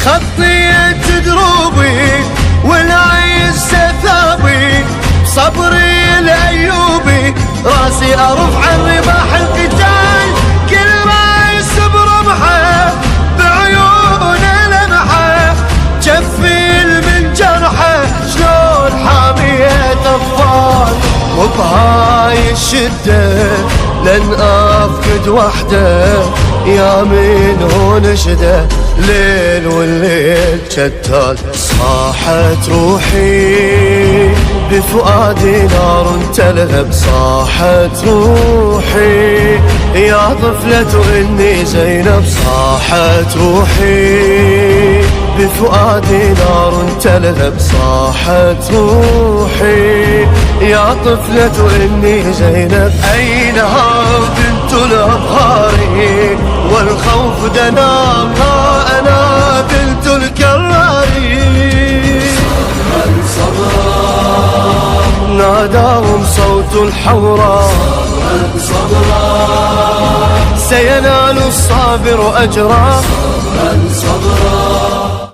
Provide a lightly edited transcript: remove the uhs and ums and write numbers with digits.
خطيت دروبي والعيش ثابي، صبري الايوبي راسي ارفع الرباح القتال، كل رايس برمحه بعيونه لمحه، جفيل من جرحه شلون حامية اطفال. وبهاي الشده لن افقد وحده، يا من هو نشده ليل والليل شتال. صاحت روحي بفؤادي نار تلهب، صاحت روحي يا طفلة إني زينب، صاحت روحي بفؤادي نار تلهب، صاحت روحي يا طفلة إني زينب. أينها بنت الأبهار والخوف دناها، أنا بنت الكراري. ناداهم صوت الحوراء سينال الصابر أجرا.